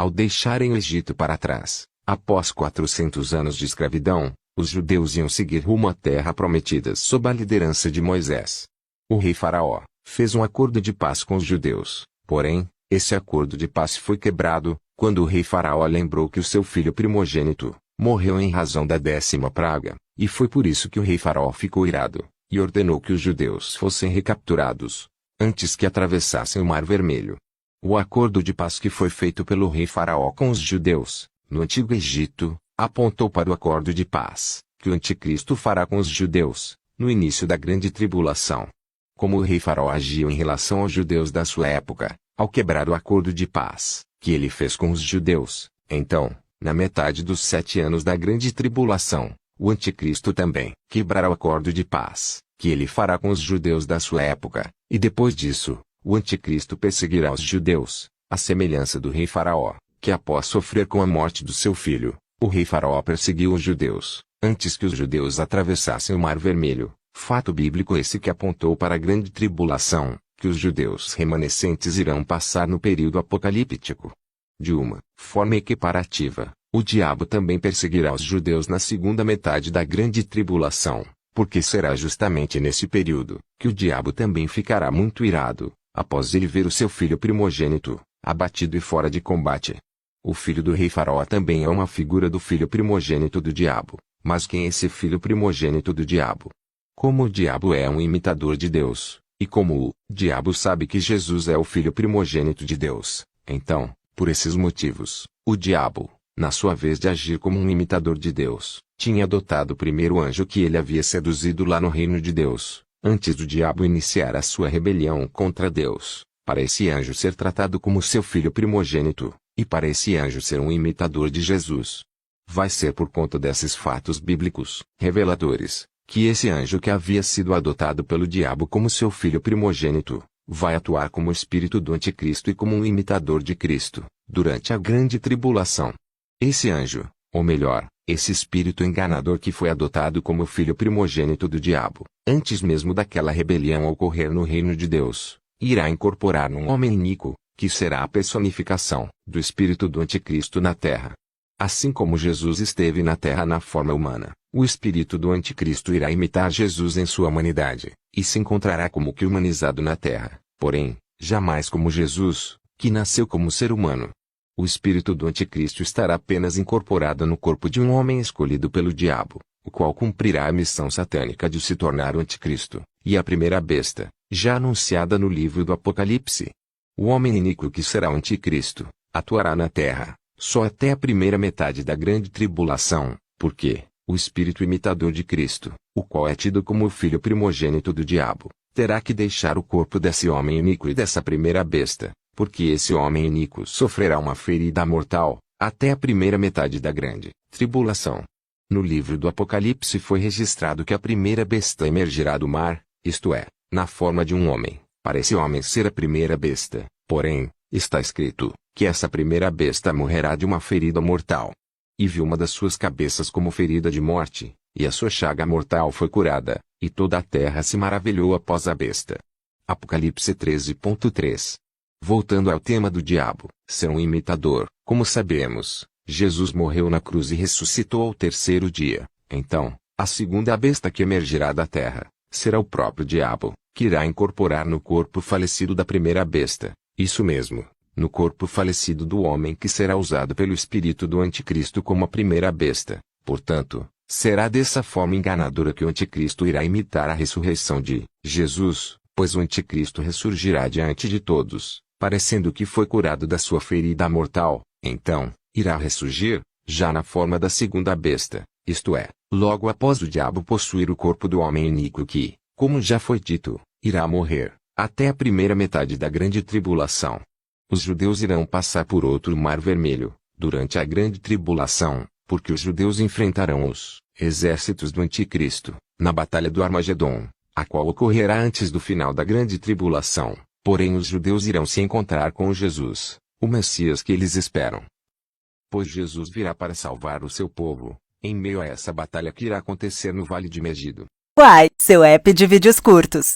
Ao deixarem o Egito para trás, após 400 anos de escravidão, os judeus iam seguir rumo à terra prometida sob a liderança de Moisés. O rei Faraó fez um acordo de paz com os judeus, porém, esse acordo de paz foi quebrado, quando o rei Faraó lembrou que o seu filho primogênito morreu em razão da 10ª praga, e foi por isso que o rei Faraó ficou irado, e ordenou que os judeus fossem recapturados, antes que atravessassem o Mar Vermelho. O acordo de paz que foi feito pelo rei Faraó com os judeus, no Antigo Egito, apontou para o acordo de paz que o Anticristo fará com os judeus, no início da Grande Tribulação. Como o rei Faraó agiu em relação aos judeus da sua época, ao quebrar o acordo de paz que ele fez com os judeus, então, na metade dos 7 anos da Grande Tribulação, o Anticristo também quebrará o acordo de paz que ele fará com os judeus da sua época, e depois disso, o Anticristo perseguirá os judeus, à semelhança do rei Faraó, que após sofrer com a morte do seu filho, o rei Faraó perseguiu os judeus, antes que os judeus atravessassem o Mar Vermelho, fato bíblico esse que apontou para a Grande Tribulação, que os judeus remanescentes irão passar no período apocalíptico. De uma forma equiparativa, o diabo também perseguirá os judeus na segunda metade da Grande Tribulação, porque será justamente nesse período que o diabo também ficará muito irado, após ele ver o seu filho primogênito abatido e fora de combate. O filho do rei Faraó também é uma figura do filho primogênito do diabo. Mas quem é esse filho primogênito do diabo? Como o diabo é um imitador de Deus, e como o diabo sabe que Jesus é o filho primogênito de Deus, então, por esses motivos, o diabo, na sua vez de agir como um imitador de Deus, tinha adotado o primeiro anjo que ele havia seduzido lá no reino de Deus, antes do diabo iniciar a sua rebelião contra Deus, para esse anjo ser tratado como seu filho primogênito, e para esse anjo ser um imitador de Jesus. Vai ser por conta desses fatos bíblicos, reveladores, que esse anjo que havia sido adotado pelo diabo como seu filho primogênito, vai atuar como o espírito do anticristo e como um imitador de Cristo, durante a grande tribulação. Esse anjo, ou melhor, esse espírito enganador que foi adotado como filho primogênito do diabo, antes mesmo daquela rebelião ocorrer no reino de Deus, irá incorporar num homem iníquo, que será a personificação do espírito do anticristo na terra. Assim como Jesus esteve na terra na forma humana, o espírito do anticristo irá imitar Jesus em sua humanidade, e se encontrará como que humanizado na terra, porém, jamais como Jesus, que nasceu como ser humano. O espírito do anticristo estará apenas incorporado no corpo de um homem escolhido pelo diabo, o qual cumprirá a missão satânica de se tornar o anticristo, e a primeira besta, já anunciada no livro do Apocalipse. O homem iníquo que será o anticristo, atuará na terra, só até a primeira metade da grande tribulação, porque o espírito imitador de Cristo, o qual é tido como o filho primogênito do diabo, terá que deixar o corpo desse homem iníquo e dessa primeira besta, porque esse homem iníquo sofrerá uma ferida mortal, até a primeira metade da grande tribulação. No livro do Apocalipse foi registrado que a primeira besta emergirá do mar, isto é, na forma de um homem, para esse homem ser a primeira besta, porém, está escrito que essa primeira besta morrerá de uma ferida mortal. E viu uma das suas cabeças como ferida de morte, e a sua chaga mortal foi curada, e toda a terra se maravilhou após a besta. Apocalipse 13.3. Voltando ao tema do diabo, ser um imitador, como sabemos, Jesus morreu na cruz e ressuscitou ao terceiro dia. Então, a segunda besta que emergirá da terra, será o próprio diabo, que irá incorporar no corpo falecido da primeira besta, isso mesmo, no corpo falecido do homem que será usado pelo espírito do anticristo como a primeira besta. Portanto, será dessa forma enganadora que o anticristo irá imitar a ressurreição de Jesus, pois o anticristo ressurgirá diante de todos, parecendo que foi curado da sua ferida mortal, então, irá ressurgir, já na forma da segunda besta, isto é, logo após o diabo possuir o corpo do homem iníquo que, como já foi dito, irá morrer, até a primeira metade da grande tribulação. Os judeus irão passar por outro mar vermelho, durante a grande tribulação, porque os judeus enfrentarão os exércitos do anticristo, na batalha do Armagedon, a qual ocorrerá antes do final da grande tribulação, porém os judeus irão se encontrar com Jesus, o Messias que eles esperam. Pois Jesus virá para salvar o seu povo, em meio a essa batalha que irá acontecer no Vale de Megido. Uai, seu app de vídeos curtos.